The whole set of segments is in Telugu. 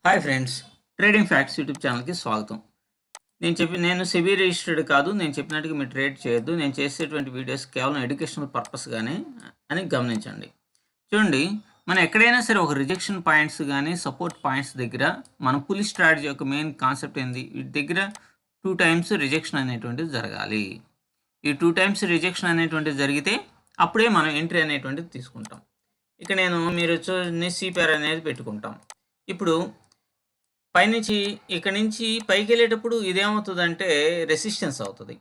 Hi friends, trading facts YouTube ఛానల్కి స్వాగతం. నేను సెబీ రిజిస్టర్డ్ కాదు. నేను చెప్పినట్టుగా మీరు ట్రేడ్ చేయొద్దు. నేను చేసేటువంటి వీడియోస్ కేవలం ఎడ్యుకేషనల్ పర్పస్గానే అని గమనించండి. చూడండి, మనం ఎక్కడైనా సరే ఒక రిజెక్షన్ పాయింట్స్ కానీ సపోర్ట్ పాయింట్స్ దగ్గర మనం పుల్ స్ట్రాటజీ యొక్క మెయిన్ కాన్సెప్ట్ ఏంది? వీటి దగ్గర 2 టైమ్స్ రిజెక్షన్ అనేటువంటిది జరగాలి. ఈ 2 టైమ్స్ రిజెక్షన్ అనేటువంటిది జరిగితే అప్పుడే మనం ఎంట్రీ అనేటువంటిది తీసుకుంటాం. మీరు సిపిఆర్ అనేది పెట్టుకుంటాం. ఇప్పుడు పైనుంచి ఇక్కడ నుంచి పైకి వెళ్ళేటప్పుడు ఇదేమవుతుందంటే రెసిస్టెన్స్ అవుతుంది.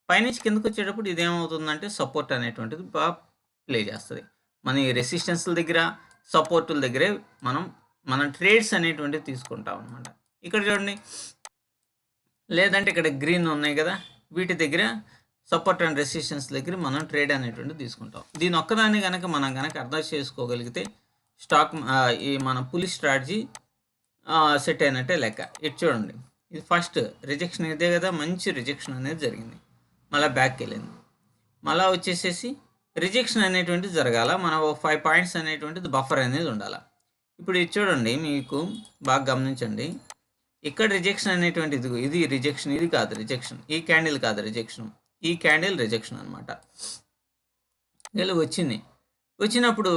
పైనుంచి కిందకు వచ్చేటప్పుడు ఇదేమవుతుందంటే సపోర్ట్ అనేటువంటిది బాగా ప్లే చేస్తుంది. మన ఈ రెసిస్టెన్స్ల దగ్గర సపోర్టుల దగ్గరే మనం ట్రేడ్స్ అనేటువంటివి తీసుకుంటాం అనమాట. ఇక్కడ చూడండి, లేదంటే ఇక్కడ గ్రీన్ ఉన్నాయి కదా, వీటి దగ్గర సపోర్ట్ అండ్ రెసిస్టెన్స్ దగ్గర మనం ట్రేడ్ అనేటువంటిది తీసుకుంటాం. దీని ఒక్కదాన్ని మనం కనుక అర్థం చేసుకోగలిగితే ఈ మన పులి స్ట్రాటజీ సెట్ అయినట్టే లెక్క. ఇది చూడండి, ఇది ఫస్ట్ రిజెక్షన్ ఇదే కదా, మంచి రిజెక్షన్ అనేది జరిగింది. మళ్ళీ బ్యాక్కి వెళ్ళింది. మళ్ళీ వచ్చేసేసి రిజెక్షన్ అనేటువంటిది జరగాల. మన 5 పాయింట్స్ అనేటువంటిది బఫర్ అనేది ఉండాలి. ఇప్పుడు ఇది చూడండి, మీకు బాగా గమనించండి. ఇక్కడ రిజెక్షన్ అనేటువంటిది ఇది రిజెక్షన్, ఇది కాదు రిజెక్షన్. ఈ క్యాండిల్ కాదు రిజెక్షన్, ఈ క్యాండిల్ రిజెక్షన్ అనమాట. ఇలా వచ్చినప్పుడు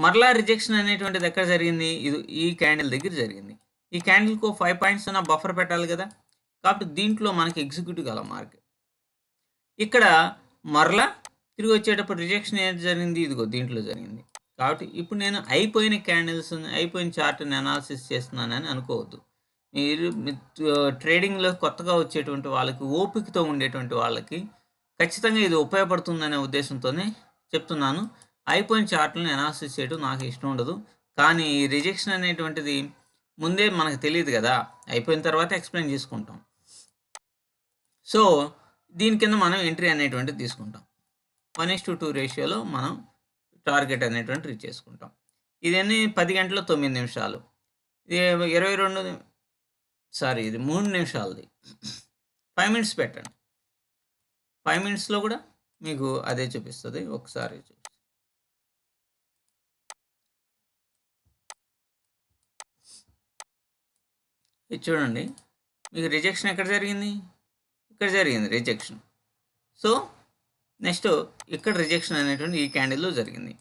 మరలా రిజెక్షన్ అనేటువంటిది ఎక్కడ జరిగింది? ఇది ఈ క్యాండిల్ దగ్గర జరిగింది. ఈ క్యాండిల్కు 5 పాయింట్స్ అన్న బఫర్ పెట్టాలి కదా, కాబట్టి దీంట్లో మనకి ఎగ్జిక్యూటివ్ గల మార్కెట్. ఇక్కడ మరలా తిరిగి వచ్చేటప్పుడు రిజెక్షన్ ఏది జరిగింది? ఇదిగో దీంట్లో జరిగింది. కాబట్టి ఇప్పుడు నేను అయిపోయిన చార్ట్ని అనాలిసిస్ చేస్తున్నానని అనుకోవద్దు. మీరు ట్రేడింగ్లో కొత్తగా వచ్చేటువంటి వాళ్ళకి, ఓపికతో ఉండేటువంటి వాళ్ళకి ఖచ్చితంగా ఇది ఉపయోగపడుతుందనే ఉద్దేశంతోనే చెప్తున్నాను. అయిపోయిన చార్ట్లను అనాలిసిస్ చేయడం నాకు ఇష్టం ఉండదు. కానీ ఈ రిజెక్షన్ అనేటువంటిది ముందే మనకు తెలియదు కదా, అయిపోయిన తర్వాత ఎక్స్ప్లెయిన్ చేసుకుంటాం. సో దీని కింద మనం ఎంట్రీ అనేటువంటిది తీసుకుంటాం. 1:2 రేషియోలో మనం టార్గెట్ అనేటువంటి రీచ్ చేసుకుంటాం. ఇదన్నీ 10 గంటల 9 నిమిషాలు. ఇది 3 నిమిషాలది. 5 మినిట్స్ పెట్టండి. 5 మినిట్స్లో కూడా మీకు అదే చూపిస్తుంది. ఒకసారి ఇది చూడండి, మీకు రిజెక్షన్ ఎక్కడ జరిగింది? ఇక్కడ జరిగింది రిజెక్షన్. సో నెక్స్ట్ ఇక్కడ రిజెక్షన్ అనేటువంటి ఈ క్యాండిల్లో జరిగింది,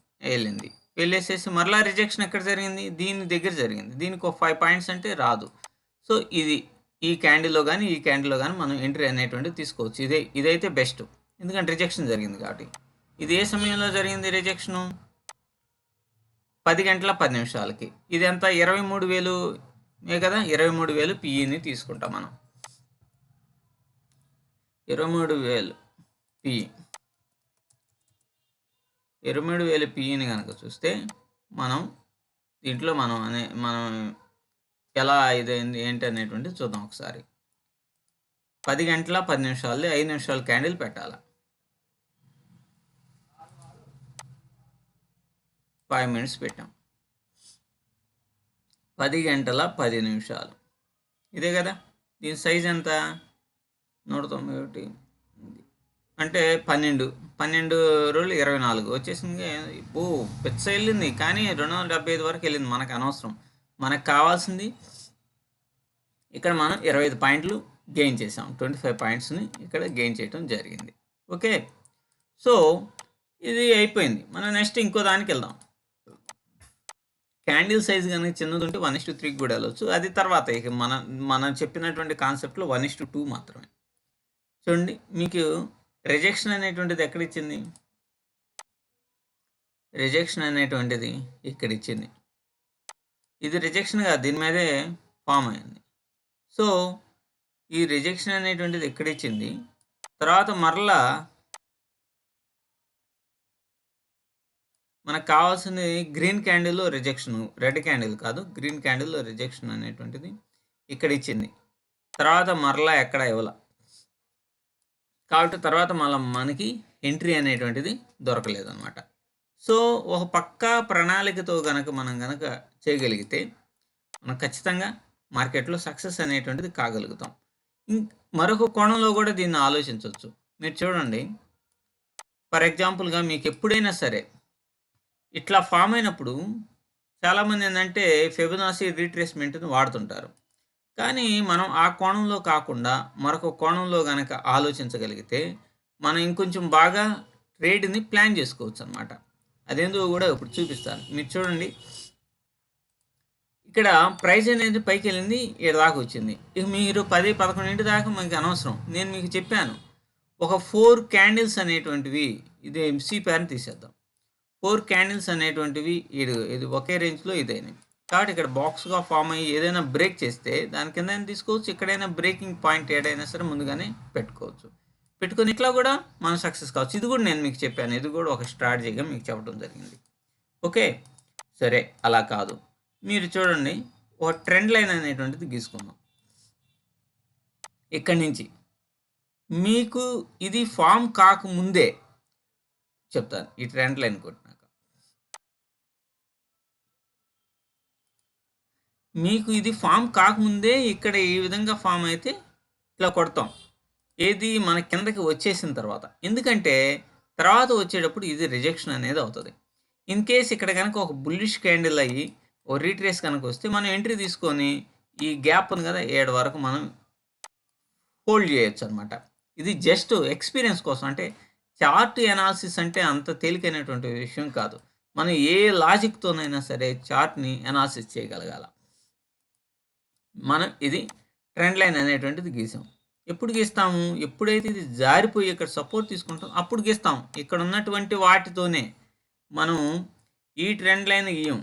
వెళ్ళేసేసి మరలా రిజెక్షన్ ఎక్కడ జరిగింది? దీని దగ్గర జరిగింది. దీనికి ఒక 5 పాయింట్స్ అంటే రాదు. సో ఈ క్యాండిల్లో కానీ మనం ఎంట్రీ అనేటువంటిది తీసుకోవచ్చు. ఇదైతే బెస్ట్, ఎందుకంటే రిజెక్షన్ జరిగింది కాబట్టి. ఇది ఏ సమయంలో జరిగింది రిజెక్షను? 10 గంటల 10 నిమిషాలకి. ఇది ఎంత? 23,000 కదా, 23,000 పిఈని తీసుకుంటాం మనం. 23,000 పిఈ, 23,000 పిఈని కనుక చూస్తే దీంట్లో మనం ఎలా ఇదైంది ఏంటి అనేటువంటిది చూద్దాం ఒకసారి. 10 గంటల 10 నిమిషాలది 5 నిమిషాల క్యాండిల్ పెట్టాలి. 5 మినిట్స్ పెట్టాం. 10 గంటల 10 నిమిషాలు ఇదే కదా. దీని సైజ్ ఎంత? 191 అంటే 12 రోజులు 24 వచ్చేసింది. పెద్ద వెళ్ళింది, కానీ 275 వరకు వెళ్ళింది. మనకు అనవసరం. మనకు కావాల్సింది ఇక్కడ మనం 25 పాయింట్లు గెయిన్ చేసాం. 25 పాయింట్స్ని ఇక్కడ గెయిన్ చేయడం జరిగింది. ఓకే, సో ఇది అయిపోయింది. మనం నెక్స్ట్ ఇంకో దానికి వెళ్దాం. క్యాండిల్ సైజ్ కనుక చిన్నది ఉంటే 1:3 కూడా వెళ్ళవచ్చు. అది తర్వాత ఇక మనం చెప్పినటువంటి కాన్సెప్ట్లో 1:2 మాత్రమే. చూడండి, మీకు రిజెక్షన్ అనేటువంటిది ఎక్కడ ఇచ్చింది? రిజెక్షన్ అనేటువంటిది ఇక్కడ ఇచ్చింది. ఇది రిజెక్షన్ కాదు, దీని మీదే ఫామ్ అయింది. సో ఈ రిజెక్షన్ అనేటువంటిది ఎక్కడ ఇచ్చింది. తర్వాత మరలా మనకు కావాల్సింది గ్రీన్ క్యాండిల్లో రిజెక్షన్, రెడ్ క్యాండిల్ కాదు, గ్రీన్ క్యాండిల్లో రిజెక్షన్ అనేటువంటిది ఇక్కడ ఇచ్చింది. తర్వాత మరలా ఎక్కడ ఇవ్వాల, కాబట్టి తర్వాత మళ్ళీ మనకి ఎంట్రీ అనేటువంటిది దొరకలేదు అనమాట. సో ఒక పక్కా ప్రణాళికతో మనం చేయగలిగితే మనం ఖచ్చితంగా మార్కెట్లో సక్సెస్ అనేటువంటిది కాగలుగుతాం. మరొక కోణంలో కూడా దీన్ని ఆలోచించవచ్చు. మీరు చూడండి, ఫర్ ఎగ్జాంపుల్గా మీకు ఎప్పుడైనా సరే ఇట్లా ఫామ్ అయినప్పుడు చాలామంది ఏందంటే ఫిబొనాసి రిట్రేస్మెంట్‌ని వాడుతుంటారు. కానీ మనం ఆ కోణంలో కాకుండా మరొక కోణంలో గనక ఆలోచించగలిగితే, మనం ఇంకొంచెం బాగా ట్రేడ్‌ని ప్లాన్ చేసుకోవచ్చనమాట. అదేందో గూడా ఇప్పుడు చూపిస్తాను. మీరు చూడండి. ఇక్కడ ప్రైస్ అనేది పైకెళ్ళింది. ఈడ దాకా వచ్చింది. ఇక మీరు 10, 11 దాకా మనకి అనవసరం. నేను మీకు చెప్పాను. ఒక 4 క్యాండిల్స్ అనేటువంటివి ఇది సీపీఆర్‌ని తీసేద్దాం. 4 క్యాండిల్స్ అనేటువంటివి ఇది ఒకే రేంజ్‌లో ఇదైనయి. కాబట్టి ఇక్కడ బాక్స్‌గా ఫార్మ్ అయ్యి ఏదైనా బ్రేక్ చేస్తే దాని కిందైనా తీసుకోవచ్చు. ఇక్కడైనా బ్రేకింగ్ పాయింట్ ఏడైనా సరే ముందుగానే పెట్టుకోవచ్చు. పెట్టుకొని ఇట్లా కూడా మనం సక్సెస్ కావచ్చు. ఇది కూడా నేను మీకు చెప్పాను. ఇది కూడా ఒక స్ట్రాటజీగా మీకు చెప్పడం జరిగింది. ఓకే. సరే అలా కాదు. మీరు చూడండి ఒక ట్రెండ్ లైన్ అనేటువంటిది గీసుకుందాం. ఇక్కడి నుంచి మీకు ఇది ఫామ్ కాకముందే చెప్తాను. ఈ ట్రెండ్ లైన్ కొట్టినాక మీకు ఇది ఫామ్ కాకముందే ఇక్కడ ఈ విధంగా ఫామ్ అయితే ఇట్లా కొడతాం. ఏది మన కిందకి వచ్చేసిన తర్వాత. ఎందుకంటే తర్వాత వచ్చేటప్పుడు ఇది రిజెక్షన్ అనేది అవుతుంది. ఇన్ కేస్ ఇక్కడ కనుక ఒక బుల్లిష్ క్యాండిల్ అయ్యి ఓ రీట్రేస్ కనుక వస్తే మనం ఎంట్రీ తీసుకొని ఈ గ్యాప్ ఉంది కదా 7 వరకు మనం హోల్డ్ చేయొచ్చు అనమాట. ఇది జస్ట్ ఎక్స్పీరియన్స్ కోసం. అంటే చార్ట్ ఎనాలిసిస్ అంటే అంత తేలికైనటువంటి విషయం కాదు. మనం ఏ లాజిక్‌తోనైనా సరే చార్ట్‌ని ఎనాలిసిస్ చేయగలగాల. మనం ఇది ట్రెండ్ లైన్ అనేటువంటిది గీసాం. ఎప్పుడు గీస్తాము? ఎప్పుడైతే ఇది జారిపోయి ఇక్కడ సపోర్ట్ తీసుకుంటాం అప్పుడు గీస్తాం. ఇక్కడ ఉన్నటువంటి వాటితోనే మనం ఈ ట్రెండ్ లైన్ గీయం.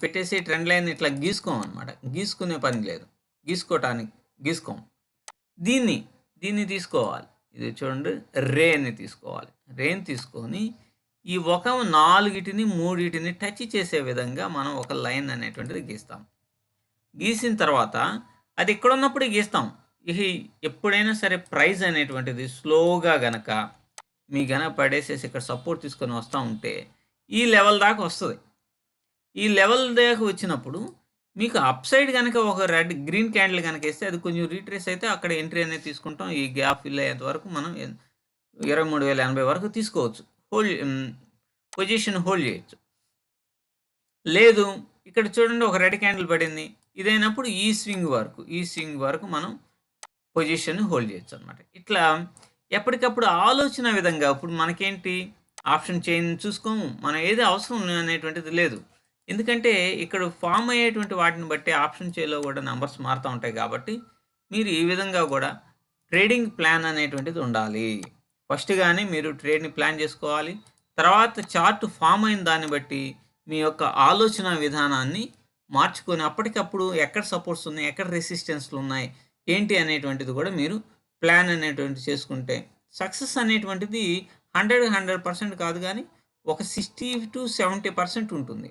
పెట్టేసి ట్రెండ్ లైన్ ఇట్లా గీసుకోమనమాట. గీసుకునే పని లేదు. గీసుకోం. దీన్ని తీసుకోవాలి. ఇది చూడండి రేని తీసుకోవాలి. రేని తీసుకొని ఈ ఒక 4టిని 3టిని టచ్ చేసే విధంగా మనం ఒక లైన్ అనేటువంటిది గీస్తాం. గీసిన తర్వాత అది ఇక్కడ ఉన్నప్పుడే గీస్తాం. ఇది ఎప్పుడైనా సరే ప్రైస్ అనేటువంటిది స్లోగా గనక మీ గనక పడేసేసి ఇక్కడ సపోర్ట్ తీసుకొని వస్తూ ఉంటే ఈ లెవెల్ దాకా వస్తుంది. ఈ లెవెల్ దాకా వచ్చినప్పుడు మీకు అప్ సైడ్ కనుక ఒక గ్రీన్ క్యాండిల్ కనుక వేస్తే అది కొంచెం రీట్రేస్ అయితే అక్కడ ఎంట్రీ అనేది తీసుకుంటాం. ఈ గ్యాప్ ఫిల్ అయ్యేంత వరకు మనం 23,080 వరకు తీసుకోవచ్చు. పొజిషన్ హోల్డ్ చేయొచ్చు. లేదు ఇక్కడ చూడండి ఒక రెడ్ క్యాండిల్ పడింది. ఇదైనప్పుడు ఈ స్వింగ్ వరకు మనం పొజిషన్ హోల్డ్ చేయొచ్చు అనమాట. ఇట్లా ఎప్పటికప్పుడు ఆలోచన విధంగా ఇప్పుడు మనకేంటి ఆప్షన్ చైన్ చూసుకోము. మనం ఏది అవసరం అనేటువంటిది లేదు. ఎందుకంటే ఇక్కడ ఫామ్ అయ్యేటువంటి వాటిని బట్టి ఆప్షన్ చైన్లో కూడా నెంబర్స్ మారుతూ ఉంటాయి కాబట్టి మీరు ఈ విధంగా కూడా ట్రేడింగ్ ప్లాన్ అనేటువంటిది ఉండాలి. ఫస్ట్ కానీ మీరు ట్రేడ్ని ప్లాన్ చేసుకోవాలి. తర్వాత చార్ట్ ఫామ్ అయిన దాన్ని బట్టి మీ యొక్క ఆలోచన విధానాన్ని మార్చుకొని అప్పటికప్పుడు ఎక్కడ సపోర్ట్స్ ఉన్నాయి, ఎక్కడ రెసిస్టెన్స్లు ఉన్నాయి, ఏంటి అనేటువంటిది కూడా మీరు ప్లాన్ అనేటువంటిది చేసుకుంటే సక్సెస్ అనేటువంటిది 100% కాదు కానీ ఒక 60 to 70% ఉంటుంది.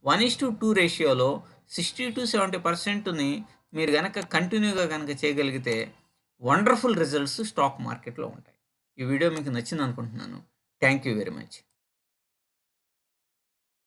1:2 రేషియోలో 60 to 70%ని మీరు కనుక కంటిన్యూగా కనుక చేయగలిగితే వండర్ఫుల్ రిజల్ట్స్ స్టాక్ మార్కెట్లో ఉంటాయి. ఈ వీడియో మీకు నచ్చింది అనుకుంటున్నాను. Thank you very much.